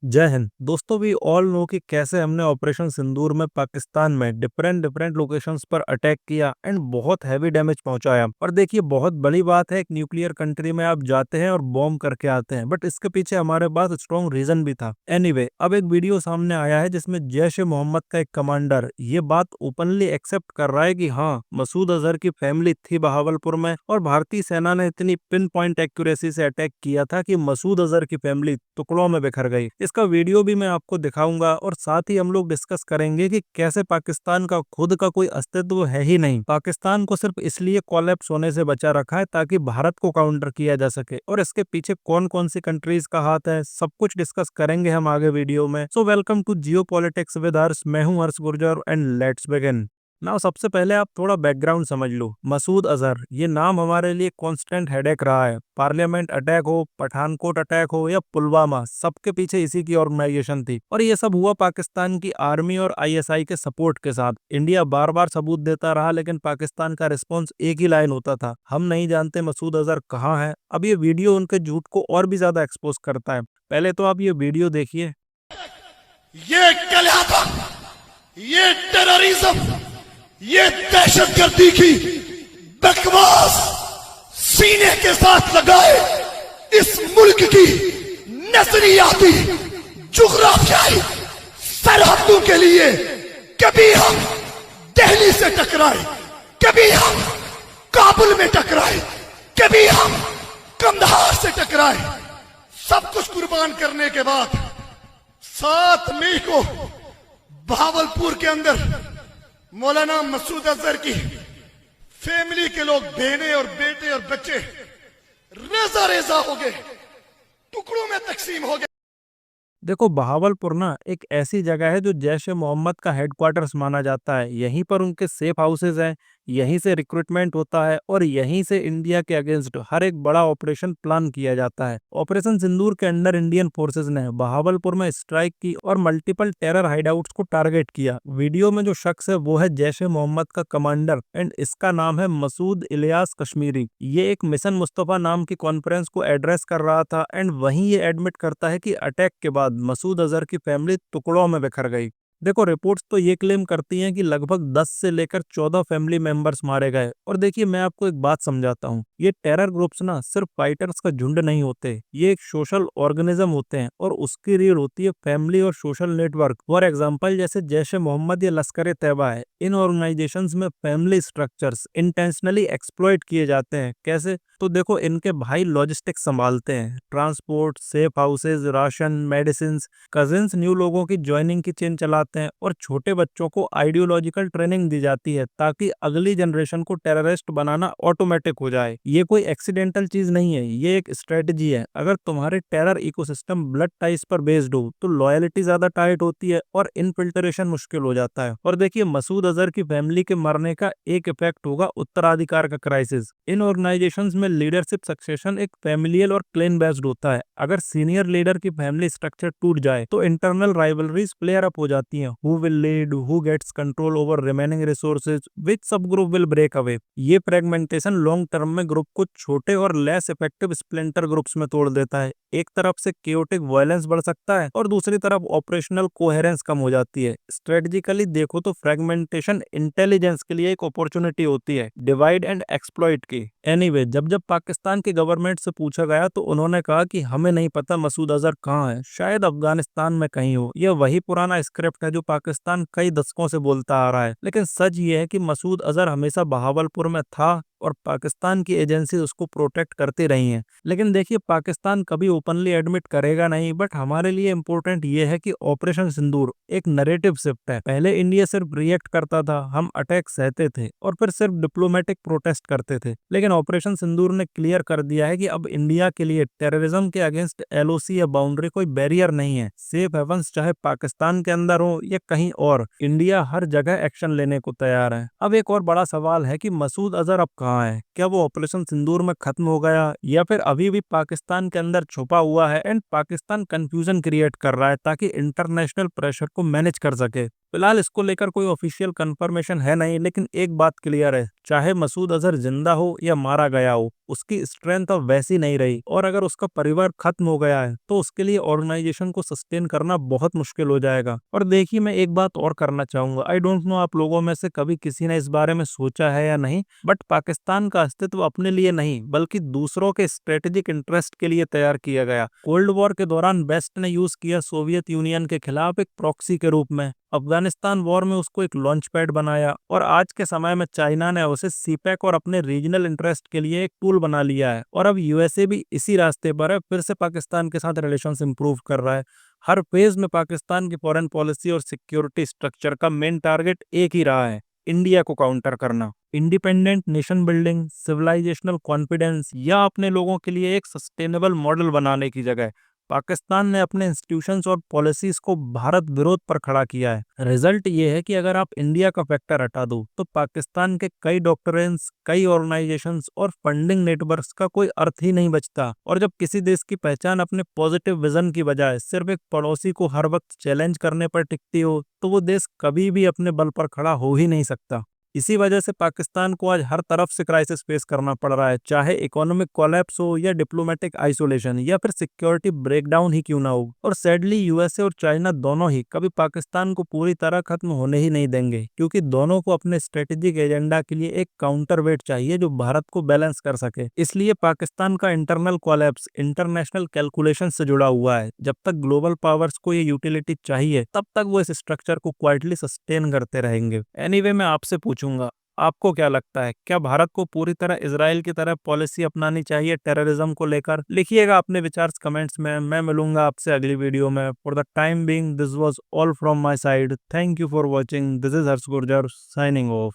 जय हिंद दोस्तों। We all know कि कैसे हमने ऑपरेशन सिंदूर में पाकिस्तान में डिफरेंट डिफरेंट लोकेशंस पर अटैक किया एंड बहुत हैवी डैमेज पहुंचाया। और देखिए, बहुत बड़ी बात है, एक न्यूक्लियर कंट्री में आप जाते हैं और बॉम्ब करके आते हैं, बट इसके पीछे हमारे पास स्ट्रॉन्ग रीजन भी था। एनीवे, अब एक वीडियो सामने आया है जिसमें जैश ए मोहम्मद का एक कमांडर ये बात ओपनली एक्सेप्ट कर रहा है कि हाँ, मसूद अजहर की फैमिली थी बहावलपुर में और भारतीय सेना ने इतनी पिन पॉइंट एक्यूरेसी से अटैक किया था कि मसूद अजहर की फैमिली टुकड़ों में बिखर गई। इसका वीडियो भी मैं आपको दिखाऊंगा और साथ ही हम लोग डिस्कस करेंगे कि कैसे पाकिस्तान का खुद का कोई अस्तित्व है ही नहीं। पाकिस्तान को सिर्फ इसलिए कोलैप्स होने से बचा रखा है ताकि भारत को काउंटर किया जा सके, और इसके पीछे कौन कौन सी कंट्रीज का हाथ है, सब कुछ डिस्कस करेंगे हम आगे वीडियो में। So welcome to geopolitics with Harsh. मैं हूं Harsh Gurjar and let's begin. Now सबसे पहले आप थोड़ा बैकग्राउंड समझ लो। मसूद अजहर ये नाम हमारे लिए कांस्टेंट हेडेक रहा है। पार्लियामेंट अटैक हो, पठानकोट अटैक हो या पुलवामा, सबके पीछे इसी की ऑर्गेनाइजेशन थी, और ये सब हुआ पाकिस्तान की आर्मी और आईएसआई के सपोर्ट के साथ। इंडिया बार बार सबूत देता रहा, लेकिन पाकिस्तान का रिस्पॉन्स एक ही लाइन होता था, हम नहीं जानते मसूद अजहर कहाँ है। अब ये वीडियो उनके झूठ को और भी ज्यादा एक्सपोज करता है। पहले तो आप ये वीडियो देखिए। ये कल्यातक, ये टेररिज्म, ये दहशतगर्दी की बकवास सीने के साथ लगाए इस मुल्क की नजरियाती जुग्राफियाई सरहदों के लिए कभी हम दिल्ली से टकराए, कभी हम काबुल में टकराए, कभी हम कंधार से टकराए, सब कुछ कुर्बान करने के बाद 7 मई को भावलपुर के अंदर मौलाना मसूद अजहर की फैमिली के लोग, बहने और बेटे और बच्चे रेजा रेजा हो गए, टुकड़ों में तकसीम हो गए। देखो, बहावलपुर ना एक ऐसी जगह है जो जैश ए मोहम्मद का हेडक्वार्टर्स माना जाता है। यहीं पर उनके सेफ हाउसेज हैं, यहीं से रिक्रूटमेंट होता है और यहीं से इंडिया के अगेंस्ट हर एक बड़ा ऑपरेशन प्लान किया जाता है। ऑपरेशन सिंदूर के अंडर इंडियन फोर्सेज ने बहावलपुर में स्ट्राइक की और मल्टीपल टेरर हाइडआउट्स को टारगेट किया। वीडियो में जो शख्स है वो है जैश ए मोहम्मद का कमांडर एंड इसका नाम है मसूद इलियास कश्मीरी। ये एक मिशन मुस्तफा नाम की कॉन्फ्रेंस को एड्रेस कर रहा था एंड वहीं ये एडमिट करता है कि अटैक के बाद मसूद अजहर की फैमिली टुकड़ों में बिखर गई। देखो, रिपोर्ट्स तो ये क्लेम करती हैं कि लगभग 10 से लेकर 14 फैमिली मेंबर्स मारे गए। और देखिए, मैं आपको एक बात समझाता हूँ, ये टेरर ग्रुप्स ना सिर्फ फाइटर्स का झुंड नहीं होते, ये एक सोशल ऑर्गेनिज्म होते हैं और उसकी रीढ़ होती है फैमिली और सोशल नेटवर्क। फॉर एग्जांपल, जैसे जैश ए मोहम्मद या लश्कर ए तैयबा है, इन ऑर्गेनाइजेशंस में फैमिली स्ट्रक्चर्स इंटेंशनली एक्सप्लॉइट किए जाते हैं। कैसे? तो देखो, इनके भाई लॉजिस्टिक्स संभालते हैं, transport, safe houses, ration, medicine. Cousins new लोगों की ज्वाइनिंग की चेन चलाते हैं और छोटे बच्चों को आइडियोलॉजिकल ट्रेनिंग दी जाती है ताकि अगली जनरेशन को टेररिस्ट बनाना ऑटोमेटिक हो जाए। ये कोई एक्सीडेंटल चीज नहीं है, ये एक स्ट्रेटजी है। अगर तुम्हारे टेरर इकोसिस्टम ब्लड टाइज पर बेस्ड हो तो लॉयलिटी ज्यादा टाइट होती है और इनफिल्ट्रेशन मुश्किल हो जाता है। और देखिए, मसूद अजहर की फैमिली के मरने का एक इफेक्ट होगा उत्तराधिकार का क्राइसिस। इन ऑर्गेनाइजेशंस में लीडरशिप सक्सेशन एक फैमिलियल और क्लेन बेस्ड होता है। अगर सीनियर लीडर की फैमिली स्ट्रक्चर टूट जाए तो इंटरनल राइवलरीज प्लेयर अप हो जाती हैं। Who will lead, who gets control over remaining resources, which subgroup will break away. ये फ्रेगमेंटेशन लॉन्ग टर्म में ग्रुप को छोटे और लेस इफेक्टिव स्प्लिंटर ग्रुप्स में तोड़ देता है। एक तरफ से केओटिक वायलेंस बढ़ सकता है और दूसरी तरफ ऑपरेशनल कोहेरेंस कम हो जाती है। स्ट्रेटेजिकली देखो तो फ्रेगमेंटेशन इंटेलिजेंस के लिए एक अपॉर्चुनिटी होती है, डिवाइड एंड एक्सप्लॉइट की। एनीवे, जब जब पाकिस्तान की गवर्नमेंट से पूछा गया तो उन्होंने कहा कि हमें नहीं पता मसूद अजहर कहाँ है, शायद अफगानिस्तान में कहीं हो। यह वही पुराना स्क्रिप्ट है जो पाकिस्तान कई दशकों से बोलता आ रहा है। लेकिन सच ये है कि मसूद अजहर हमेशा बहावलपुर में था और पाकिस्तान की एजेंसी उसको प्रोटेक्ट करती रही हैं। लेकिन देखिए, पाकिस्तान कभी ओपनली एडमिट करेगा नहीं, बट हमारे लिए इम्पोर्टेंट ये है कि ऑपरेशन सिंदूर एक नैरेटिव शिफ्ट है। पहले इंडिया सिर्फ रिएक्ट करता था, हम अटैक सहते थे और फिर सिर्फ डिप्लोमेटिक प्रोटेस्ट करते थे। लेकिन ऑपरेशन सिंदूर ने क्लियर कर दिया है कि अब इंडिया के लिए टेररिज्म के अगेंस्ट एलओसी या बाउंड्री कोई बैरियर नहीं है। सेफ हेवंस चाहे पाकिस्तान के अंदर हो या कहीं और, इंडिया हर जगह एक्शन लेने को तैयार है। अब एक और बड़ा सवाल है कि मसूद अजहर अब कहाँ है? क्या वो ऑपरेशन सिंदूर में खत्म हो गया या फिर अभी भी पाकिस्तान के अंदर छुपा हुआ है एंड पाकिस्तान कंफ्यूजन क्रिएट कर रहा है ताकि इंटरनेशनल प्रेशर को मैनेज कर सके? फिलहाल इसको लेकर कोई ऑफिशियल कंफर्मेशन है नहीं, लेकिन एक बात क्लियर है, चाहे मसूद अजहर जिंदा हो या मारा गया हो, उसकी स्ट्रेंथ अब वैसी नहीं रही, और अगर उसका परिवार खत्म हो गया है तो उसके लिए ऑर्गेनाइजेशन को सस्टेन करना बहुत मुश्किल हो जाएगा। और देखिए, मैं एक बात और करना चाहूंगा, आई डोंट नो आप लोगों में से कभी किसी ने इस बारे में सोचा है या नहीं, बट पाकिस्तान का अस्तित्व अपने लिए नहीं बल्कि दूसरों के स्ट्रेटेजिक इंटरेस्ट के लिए तैयार किया गया। कोल्ड वॉर के दौरान वेस्ट ने यूज किया सोवियत यूनियन के खिलाफ एक प्रॉक्सी के रूप में, अफगानिस्तान वॉर में उसको एक लॉन्च पैड बनाया, और आज के समय में चाइना ने उसे सीपैक और अपने रीजनल इंटरेस्ट के लिए एक टूल बना लिया है। और अब यूएसए भी इसी रास्ते पर है, फिर से पाकिस्तान के साथ रिलेशंस इंप्रूव कर रहा है। हर फेज में पाकिस्तान की फॉरेन पॉलिसी और सिक्योरिटी स्ट्रक्चर का मेन टारगेट एक ही रहा है, इंडिया को काउंटर करना। Independent nation building, civilisational confidence या अपने लोगों के लिए एक सस्टेनेबल मॉडल बनाने की जगह पाकिस्तान ने अपने इंस्टीट्यूशंस और पॉलिसीज को भारत विरोध पर खड़ा किया है। रिजल्ट ये है कि अगर आप इंडिया का फैक्टर हटा दो तो पाकिस्तान के कई डॉक्टरेंस, कई ऑर्गेनाइजेशंस और फंडिंग नेटवर्क्स का कोई अर्थ ही नहीं बचता। और जब किसी देश की पहचान अपने पॉजिटिव विजन की बजाय सिर्फ एक पड़ोसी को हर वक्त चैलेंज करने पर टिकती हो, तो वो देश कभी भी अपने बल पर खड़ा हो ही नहीं सकता। इसी वजह से पाकिस्तान को आज हर तरफ से क्राइसिस फेस करना पड़ रहा है, चाहे इकोनॉमिक कोलैप्स हो या डिप्लोमेटिक आइसोलेशन या फिर सिक्योरिटी ब्रेकडाउन ही क्यों ना हो। और सैडली यूएसए और चाइना दोनों ही कभी पाकिस्तान को पूरी तरह खत्म होने ही नहीं देंगे, क्योंकि दोनों को अपने स्ट्रेटेजिक एजेंडा के लिए एक काउंटर वेट चाहिए जो भारत को बैलेंस कर सके। इसलिए पाकिस्तान का इंटरनल कोलैप्स इंटरनेशनल कैलकुलेशन से जुड़ा हुआ है। जब तक ग्लोबल पावर्स को ये यूटिलिटी चाहिए, तब तक वो इस स्ट्रक्चर को क्वाइटली सस्टेन करते रहेंगे। एनीवे, मैं आपसे पूछूंगा, आपको क्या लगता है, क्या भारत को पूरी तरह इजराइल की तरह पॉलिसी अपनानी चाहिए टेररिज्म को लेकर? लिखिएगा अपने विचार कमेंट्स में। मैं मिलूंगा आपसे अगली वीडियो में। For the time being, this was all from my side. Thank you for watching. This is Harsh Gurjar signing off.